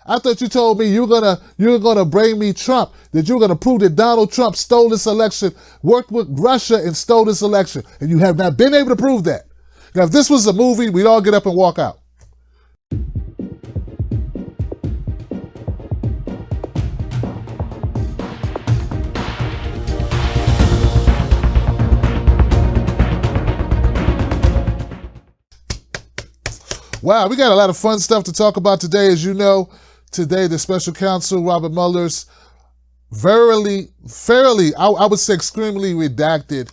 I thought you told me you were gonna bring me Trump, that you were gonna prove that Donald Trump stole this election, worked with Russia and stole this election. And you have not been able to prove that. Now, if this was a movie, we'd all get up and walk out. Wow, we got a lot of fun stuff to talk about today. As you know, today the special counsel, Robert Mueller's fairly, I would say extremely redacted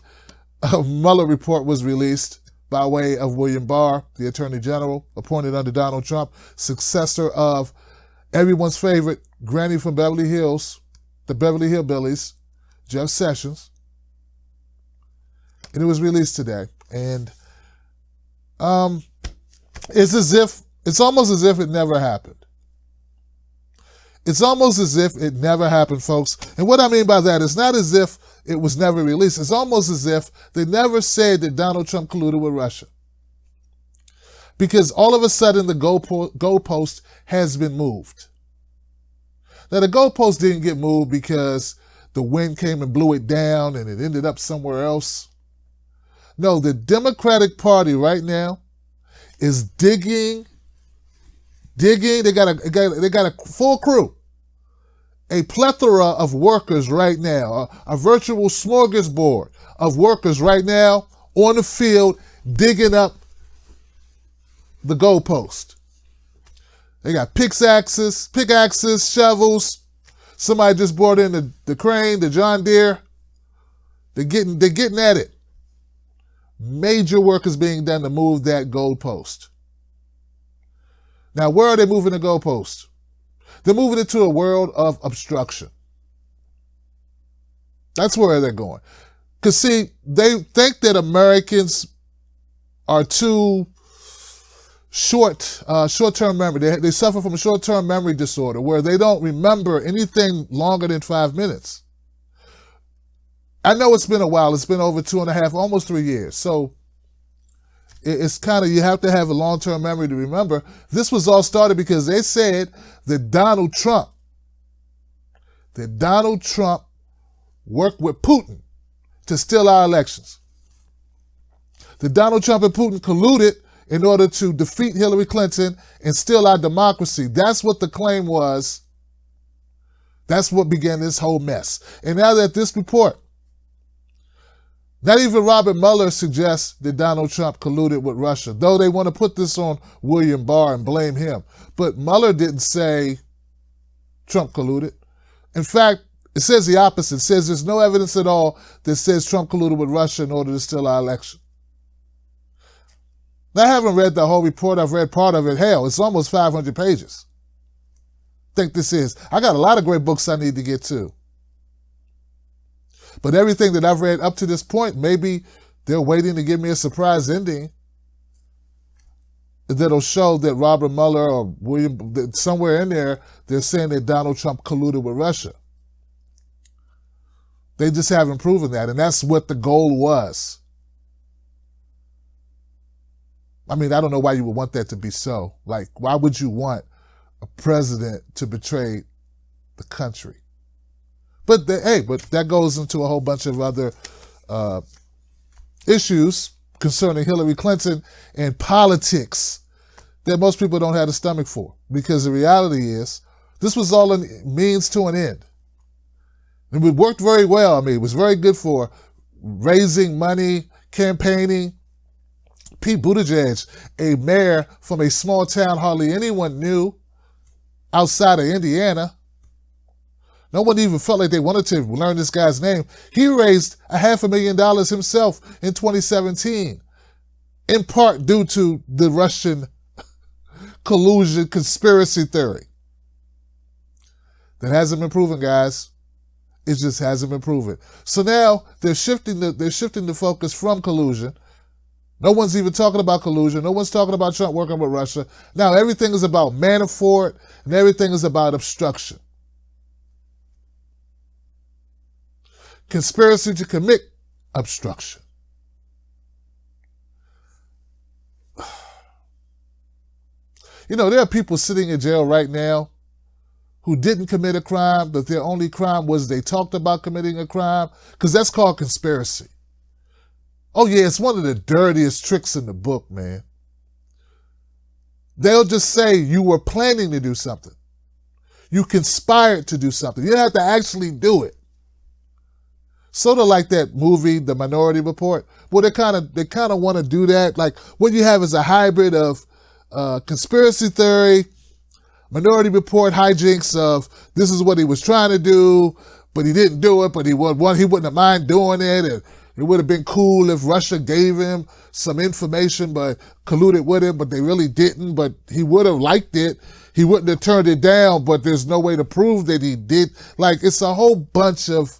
Mueller report was released by way of William Barr, the Attorney General, appointed under Donald Trump, successor of everyone's favorite granny from Beverly Hills, the Beverly Hillbillies, Jeff Sessions. And it was released today. And it's almost as if it never happened. It's almost as if it never happened, folks. And what I mean by that is not as if it was never released. It's almost as if they never said that Donald Trump colluded with Russia. Because all of a sudden the goalpost has been moved. Now the goalpost didn't get moved because the wind came and blew it down and it ended up somewhere else. No, the Democratic Party right now is digging. They got a full crew, a plethora of workers right now, a virtual smorgasbord of workers right now on the field digging up the goalpost. They got pickaxes, shovels. Somebody just brought in the crane, the John Deere. They're getting at it. Major work is being done to move that goalpost. Now, where are they moving the goalpost? They're moving it to a world of obstruction. That's where they're going. Because, see, they think that Americans are too short-term memory. They suffer from a short-term memory disorder where they don't remember anything longer than 5 minutes. I know it's been a while. It's been over 2.5, almost 3 years. So it's kind of, you have to have a long-term memory to remember. This was all started because they said that Donald Trump worked with Putin to steal our elections. That Donald Trump and Putin colluded in order to defeat Hillary Clinton and steal our democracy. That's what the claim was. That's what began this whole mess. And now that this report, not even Robert Mueller suggests that Donald Trump colluded with Russia, though they want to put this on William Barr and blame him. But Mueller didn't say Trump colluded. In fact, it says the opposite. It says there's no evidence at all that says Trump colluded with Russia in order to steal our election. Now, I haven't read the whole report. I've read part of it. Hell, it's almost 500 pages. I got a lot of great books I need to get to. But everything that I've read up to this point, maybe they're waiting to give me a surprise ending that'll show that Robert Mueller or William, somewhere in there, they're saying that Donald Trump colluded with Russia. They just haven't proven that, and that's what the goal was. I mean, I don't know why you would want that to be so. Like, why would you want a president to betray the country? But that goes into a whole bunch of other issues concerning Hillary Clinton and politics that most people don't have the stomach for. Because the reality is, this was all a means to an end. And it worked very well. I mean, it was very good for raising money, campaigning. Pete Buttigieg, a mayor from a small town hardly anyone knew outside of Indiana. No one even felt like they wanted to learn this guy's name. He raised $500,000 himself in 2017, in part due to the Russian collusion conspiracy theory. That hasn't been proven, guys. It just hasn't been proven. So now they're shifting the focus from collusion. No one's even talking about collusion. No one's talking about Trump working with Russia. Now everything is about Manafort and everything is about obstruction. Conspiracy to commit obstruction. You know, there are people sitting in jail right now who didn't commit a crime, but their only crime was they talked about committing a crime, because that's called conspiracy. Oh yeah, it's one of the dirtiest tricks in the book, man. They'll just say you were planning to do something. You conspired to do something. You didn't have to actually do it. Sort of like that movie, The Minority Report. Well, they kind of want to do that. Like what you have is a hybrid of conspiracy theory, Minority Report hijinks of this is what he was trying to do, but he didn't do it, but he wouldn't have mind doing it, and it would have been cool if Russia gave him some information but colluded with him, but they really didn't, but he would have liked it. He wouldn't have turned it down, but there's no way to prove that he did. Like, it's a whole bunch of,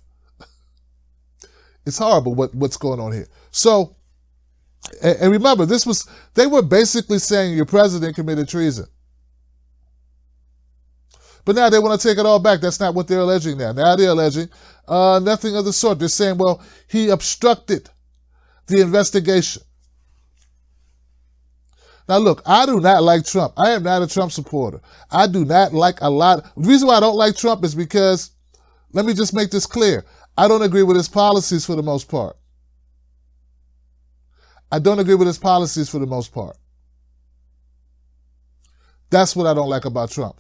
it's horrible what's going on here. So, and remember, they were basically saying your president committed treason. But now they want to take it all back. That's not what they're alleging now. Now they're alleging nothing of the sort. They're saying, well, he obstructed the investigation. Now look, I do not like Trump. I am not a Trump supporter. I do not like a lot. The reason why I don't like Trump is because, let me just make this clear, I don't agree with his policies for the most part. I don't agree with his policies for the most part. That's what I don't like about Trump.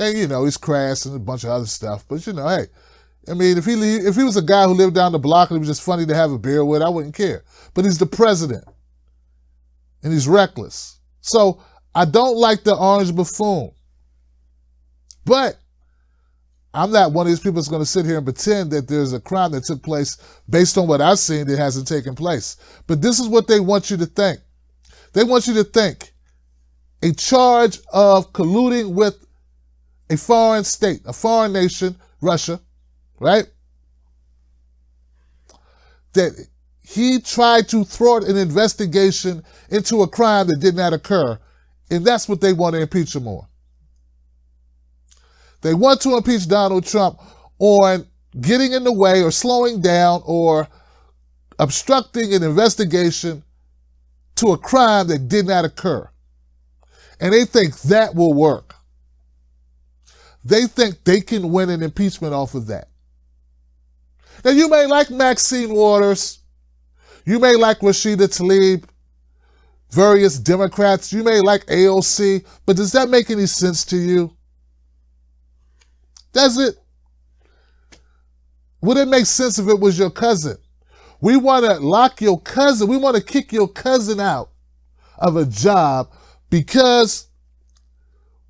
And, he's crass and a bunch of other stuff. But, hey, I mean, if he was a guy who lived down the block and it was just funny to have a beer with, I wouldn't care. But he's the president. And he's reckless. So I don't like the orange buffoon. But I'm not one of these people that's going to sit here and pretend that there's a crime that took place based on what I've seen that hasn't taken place. But this is what they want you to think. They want you to think a charge of colluding with a foreign state, a foreign nation, Russia, right? That he tried to thwart an investigation into a crime that did not occur, and that's what they want to impeach him on. They want to impeach Donald Trump on getting in the way or slowing down or obstructing an investigation to a crime that did not occur. And they think that will work. They think they can win an impeachment off of that. Now, you may like Maxine Waters. You may like Rashida Tlaib, various Democrats. You may like AOC. But does that make any sense to you? Does it? Would it make sense if it was your cousin? We want to lock your cousin. We want to kick your cousin out of a job because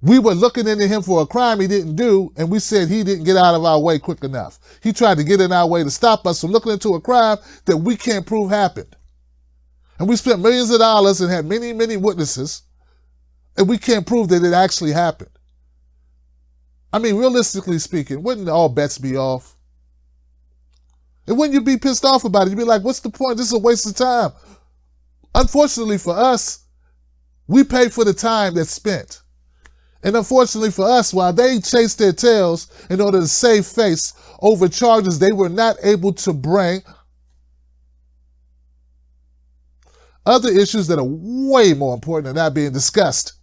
we were looking into him for a crime he didn't do, and we said he didn't get out of our way quick enough. He tried to get in our way to stop us from looking into a crime that we can't prove happened. And we spent millions of dollars and had many, many witnesses, and we can't prove that it actually happened. I mean, realistically speaking, wouldn't all bets be off? And wouldn't you be pissed off about it? You'd be like, what's the point? This is a waste of time. Unfortunately for us, we pay for the time that's spent. And unfortunately for us, while they chased their tails in order to save face over charges they were not able to bring, other issues that are way more important are not being discussed.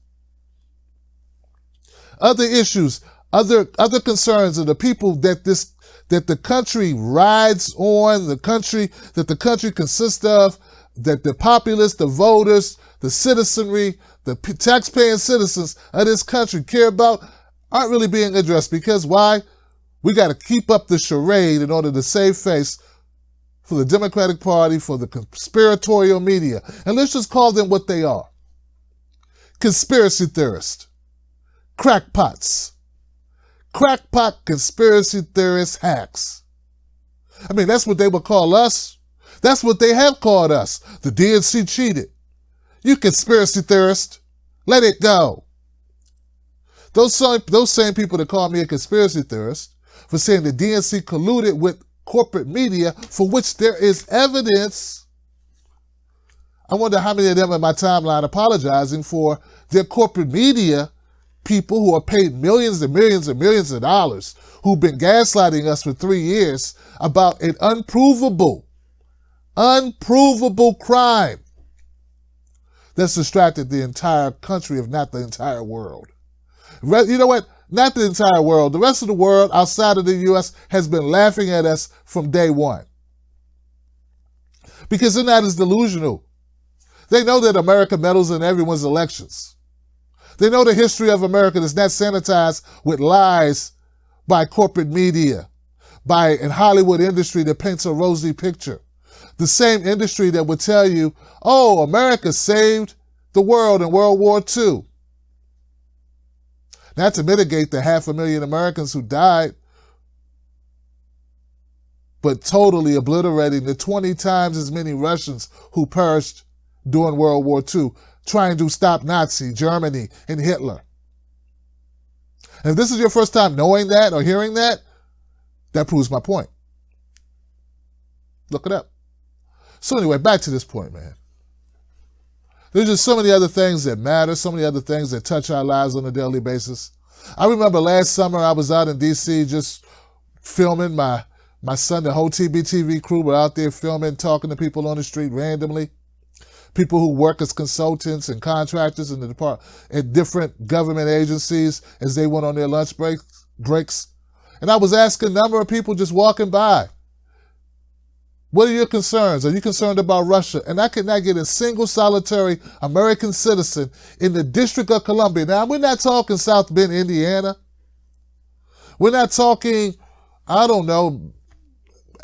Other issues, other concerns of the people that the country rides on, the country that the country consists of, that the populace, the voters, the citizenry, the taxpaying citizens of this country care about aren't really being addressed. Because why? We got to keep up the charade in order to save face for the Democratic Party, for the conspiratorial media. And let's just call them what they are. Conspiracy theorists. Crackpots. Crackpot conspiracy theorist hacks. I mean, that's what they would call us. That's what they have called us. The DNC cheated. You conspiracy theorist. Let it go. Those same people that call me a conspiracy theorist for saying the DNC colluded with corporate media for which there is evidence. I wonder how many of them in my timeline apologizing for their corporate media people who are paid millions and millions and millions of dollars, who've been gaslighting us for 3 years about an unprovable crime that's distracted the entire country, if not the entire world. You know what? Not the entire world. The rest of the world outside of the U.S. has been laughing at us from day one. Because they're not as delusional. They know that America meddles in everyone's elections. They know the history of America is not sanitized with lies by corporate media, by an Hollywood industry that paints a rosy picture. The same industry that would tell you, oh, America saved the world in World War II. Not to mitigate the 500,000 Americans who died, but totally obliterating the 20 times as many Russians who perished during World War II, trying to stop Nazi Germany and Hitler. And if this is your first time knowing that or hearing that, that proves my point. Look it up. So anyway, back to this point, man. There's just so many other things that matter, so many other things that touch our lives on a daily basis. I remember last summer I was out in D.C. just filming. My son, the whole TBTV crew were out there filming, talking to people on the street randomly. People who work as consultants and contractors in the department at different government agencies as they went on their lunch breaks. And I was asking a number of people just walking by, what are your concerns? Are you concerned about Russia? And I could not get a single solitary American citizen in the District of Columbia. Now, we're not talking South Bend, Indiana. We're not talking, I don't know,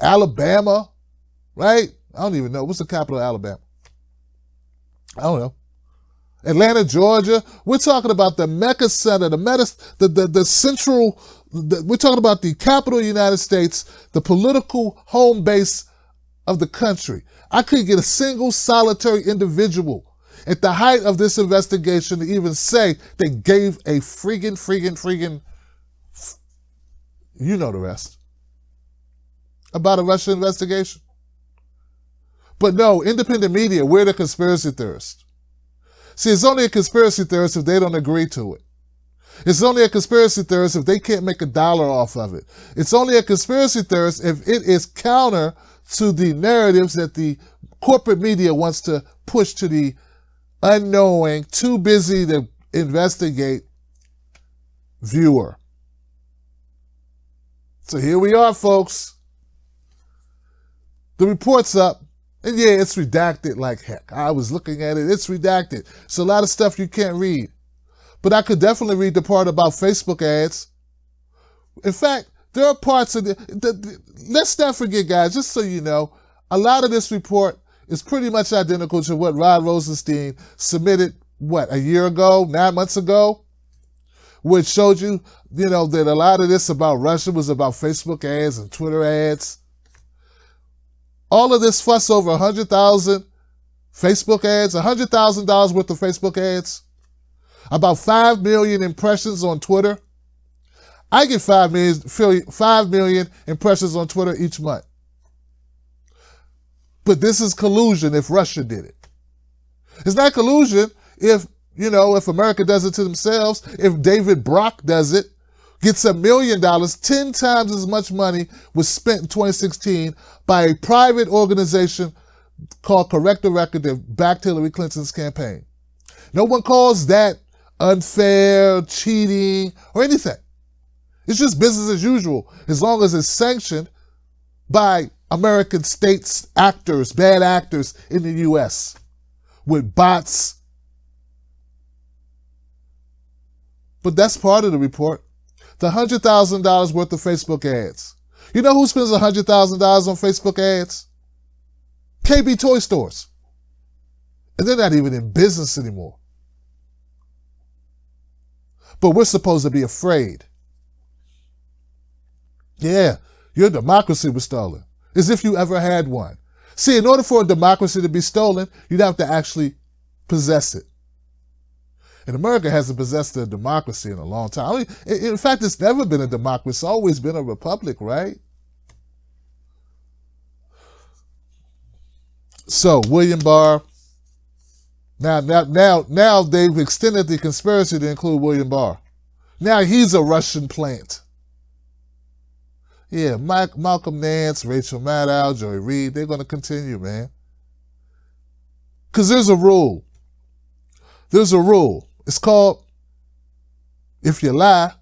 Alabama, right? I don't even know. What's the capital of Alabama? I don't know. Atlanta, Georgia. We're talking about the Mecca Center, the central, we're talking about the capital of the United States, the political home base of the country. I couldn't get a single solitary individual at the height of this investigation to even say they gave a freaking, you know the rest, about a Russia investigation. But no, independent media, we're the conspiracy theorists. See, it's only a conspiracy theorist if they don't agree to it. It's only a conspiracy theorist if they can't make $1 off of it. It's only a conspiracy theorist if it is counter to the narratives that the corporate media wants to push to the unknowing, too busy to investigate viewer. So here we are, folks. The report's up. And yeah, it's redacted like heck. I was looking at it. It's redacted. It's a lot of stuff you can't read. But I could definitely read the part about Facebook ads. In fact, there are parts of let's not forget, guys, just so you know, a lot of this report is pretty much identical to what Rod Rosenstein submitted, a year ago, 9 months ago, which showed you, that a lot of this about Russia was about Facebook ads and Twitter ads. All of this fuss over 100,000 Facebook ads, $100,000 worth of Facebook ads, about 5 million impressions on Twitter. I get 5 million impressions on Twitter each month. But this is collusion if Russia did it. It's not collusion if America does it to themselves, if David Brock does it, gets $1 million, 10 times as much money was spent in 2016 by a private organization called Correct the Record that backed Hillary Clinton's campaign. No one calls that unfair, cheating, or anything. It's just business as usual, as long as it's sanctioned by American states, actors, bad actors in the U.S. with bots. But that's part of the report. The $100,000 worth of Facebook ads. You know who spends $100,000 on Facebook ads? KB Toy Stores. And they're not even in business anymore. But we're supposed to be afraid. Yeah, your democracy was stolen. As if you ever had one. See, in order for a democracy to be stolen, you'd have to actually possess it. And America hasn't possessed a democracy in a long time. I mean, in fact, it's never been a democracy. It's always been a republic, right? So, William Barr. Now they've extended the conspiracy to include William Barr. Now he's a Russian plant. Yeah, Malcolm Nance, Rachel Maddow, Joey Reid, they're going to continue, man. Because there's a rule. There's a rule. It's called, if you lie,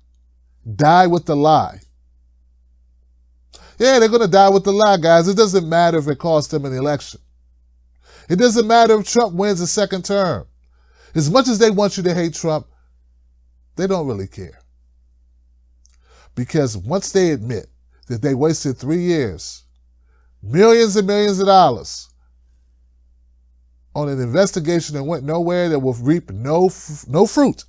die with the lie. Yeah, they're going to die with the lie, guys. It doesn't matter if it costs them an election. It doesn't matter if Trump wins a second term. As much as they want you to hate Trump, they don't really care. Because once they admit that they wasted 3 years, millions and millions of dollars on an investigation that went nowhere, that will reap no fruit,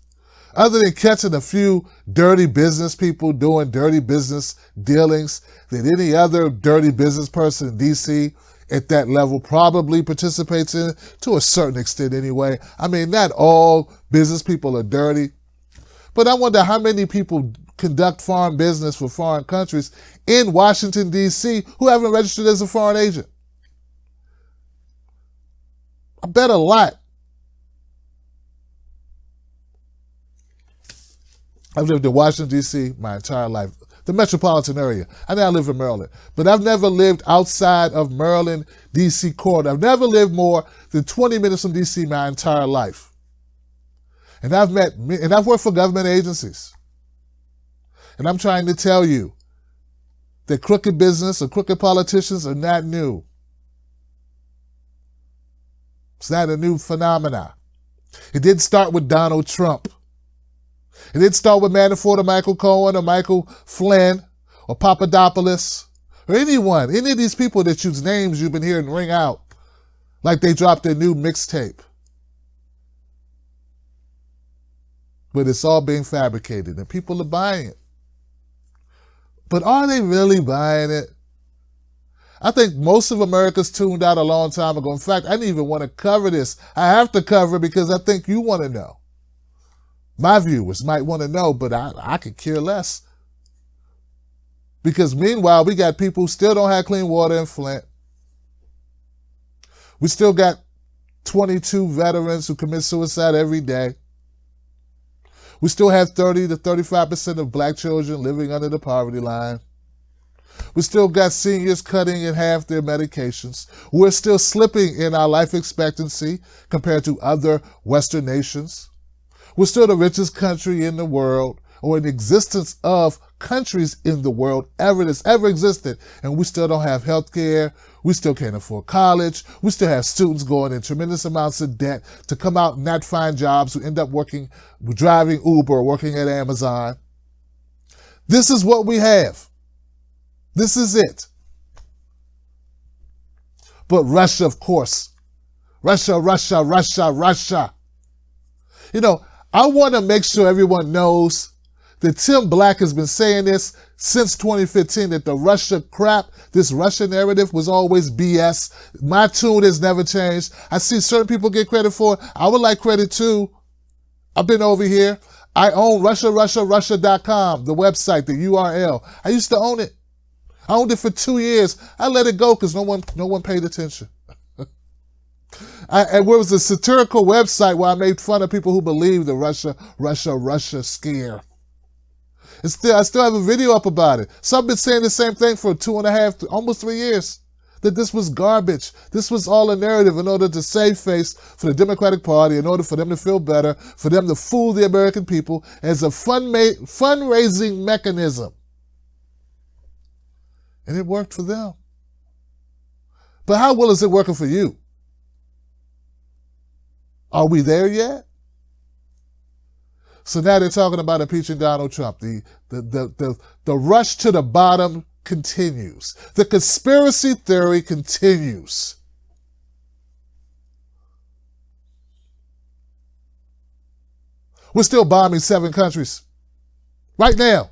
other than catching a few dirty business people doing dirty business dealings that any other dirty business person in D.C. at that level probably participates in, to a certain extent anyway. I mean, not all business people are dirty, but I wonder how many people conduct foreign business for foreign countries in Washington, D.C. who haven't registered as a foreign agent. I bet a lot. I've lived in Washington, D.C. my entire life, the metropolitan area. I now live in Maryland, but I've never lived outside of Maryland, D.C. corridor. I've never lived more than 20 minutes from D.C. my entire life. And I've worked for government agencies. And I'm trying to tell you that crooked business or crooked politicians are not new. It's not a new phenomenon. It didn't start with Donald Trump. It didn't start with Manafort or Michael Cohen or Michael Flynn or Papadopoulos or any of these people that whose names you've been hearing ring out like they dropped their new mixtape. But it's all being fabricated and people are buying it. But are they really buying it? I think most of America's tuned out a long time ago. In fact, I didn't even want to cover this. I have to cover it because I think you want to know. My viewers might want to know, but I could care less. Because meanwhile, we got people who still don't have clean water in Flint. We still got 22 veterans who commit suicide every day. We still have 30 to 35% of black children living under the poverty line. We still got seniors cutting in half their medications. We're still slipping in our life expectancy compared to other Western nations. We're still the richest country in the world, or in existence of countries in the world that's ever existed. And we still don't have health care. We still can't afford college. We still have students going in tremendous amounts of debt to come out and not find jobs, who end up driving Uber or working at Amazon. This is what we have. This is it. But Russia, of course. Russia. You know, I want to make sure everyone knows that Tim Black has been saying this since 2015, that the Russia crap, this Russia narrative was always BS. My tune has never changed. I see certain people get credit for it. I would like credit too. I've been over here. I own Russia.com, the website, the URL. I used to own it. I owned it for 2 years. I let it go because no one paid attention. And there was a satirical website where I made fun of people who believed the Russia scare. I still have a video up about it. So I've been saying the same thing for 2.5, almost 3 years, that this was garbage. This was all a narrative in order to save face for the Democratic Party, in order for them to feel better, for them to fool the American people as a fundraising mechanism. And it worked for them. But how well is it working for you? Are we there yet? So now they're talking about impeaching Donald Trump. The rush to the bottom continues. The conspiracy theory continues. We're still bombing 7 countries right now.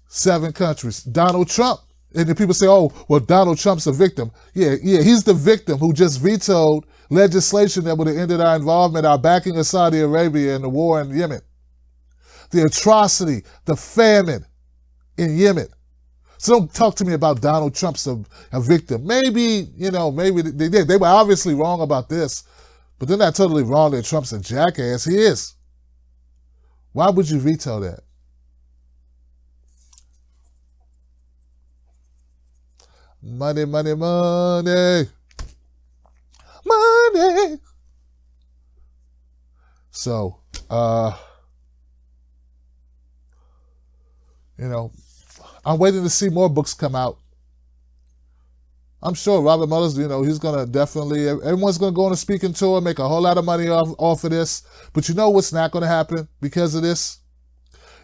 7 countries. Donald Trump. And then people say, oh, well, Donald Trump's a victim. Yeah, he's the victim who just vetoed legislation that would have ended our involvement, our backing of Saudi Arabia in the war in Yemen. The atrocity, the famine in Yemen. So don't talk to me about Donald Trump's a victim. Maybe they did. They were obviously wrong about this, but they're not totally wrong that Trump's a jackass. He is. Why would you veto that? Money. So, You know, I'm waiting to see more books come out. I'm sure Robert Mueller's, he's going to definitely, everyone's going to go on a speaking tour, make a whole lot of money off of this. But you know what's not going to happen because of this?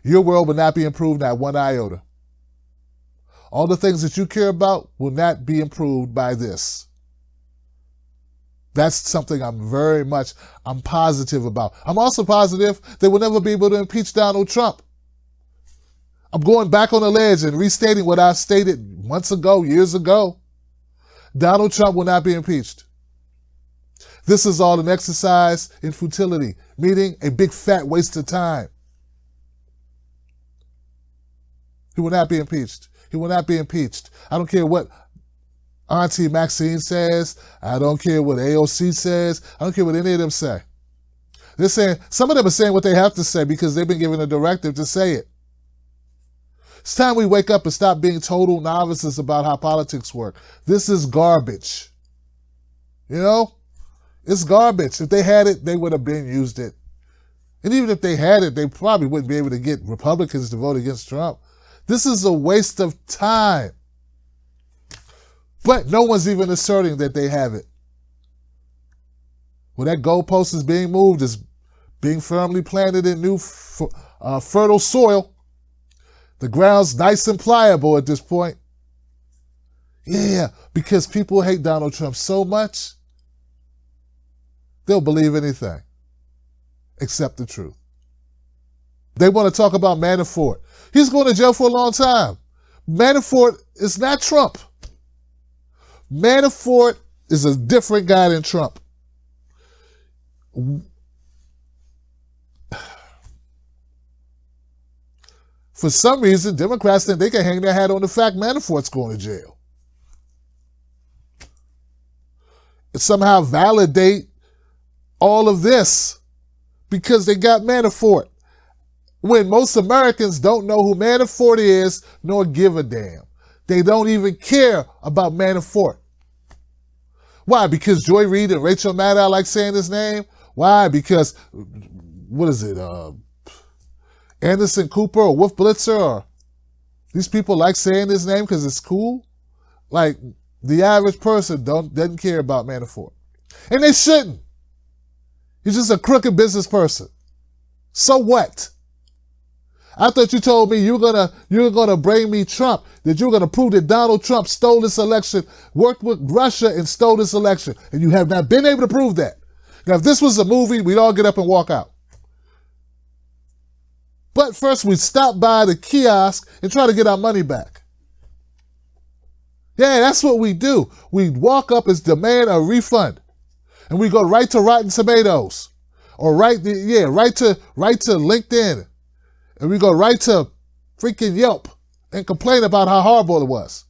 Your world will not be improved, not one iota. All the things that you care about will not be improved by this. That's something I'm positive about. I'm also positive they will never be able to impeach Donald Trump. I'm going back on the ledge and restating what I stated months ago, years ago. Donald Trump will not be impeached. This is all an exercise in futility, meaning a big fat waste of time. He will not be impeached. He will not be impeached. I don't care what Auntie Maxine says. I don't care what AOC says. I don't care what any of them say. They're saying, some of them are saying what they have to say because they've been given a directive to say it. It's time we wake up and stop being total novices about how politics work. This is garbage. It's garbage. If they had it, they would have used it. And even if they had it, they probably wouldn't be able to get Republicans to vote against Trump. This is a waste of time. But no one's even asserting that they have it. Well, that goalpost is being moved, is being firmly planted in new fertile soil. The ground's nice and pliable at this point. Yeah, because people hate Donald Trump so much, they'll believe anything except the truth. They want to talk about Manafort. He's going to jail for a long time. Manafort is not Trump. Manafort is a different guy than Trump. For some reason, Democrats think they can hang their hat on the fact Manafort's going to jail. And somehow validate all of this because they got Manafort. When most Americans don't know who Manafort is, nor give a damn. They don't even care about Manafort. Why? Because Joy Reid and Rachel Maddow like saying his name? Why? Because, Anderson Cooper or Wolf Blitzer, or these people like saying his name because it's cool? Like, the average person doesn't care about Manafort. And they shouldn't. He's just a crooked business person. So what? I thought you told me you were gonna bring me Trump, that you were gonna prove that Donald Trump stole this election, worked with Russia and stole this election, and you have not been able to prove that. Now, if this was a movie, we'd all get up and walk out. But first, we'd stop by the kiosk and try to get our money back. Yeah, that's what we do. We walk up and demand a refund, and we go right to Rotten Tomatoes, or right to LinkedIn. And we go right to freaking Yelp and complain about how horrible it was.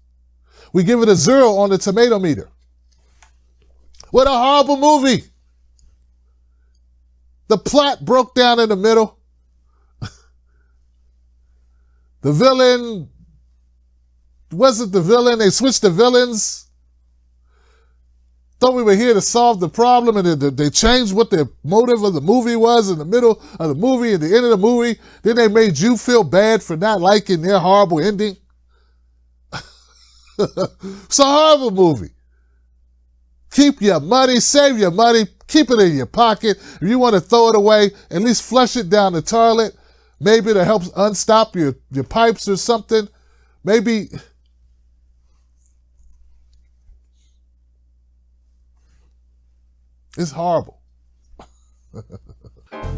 We give it a 0 on the tomato meter. What a horrible movie. The plot broke down in the middle. The villain wasn't the villain. They switched the villains. Thought we were here to solve the problem, and they changed what the motive of the movie was in the middle of the movie and the end of the movie. Then they made you feel bad for not liking their horrible ending. It's a horrible movie. Keep your money, save your money, keep it in your pocket. If you want to throw it away, at least flush it down the toilet. Maybe to help unstop your pipes or something. Maybe... It's horrible.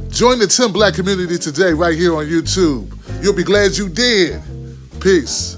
Join the Tim Black community today right here on YouTube. You'll be glad you did. Peace.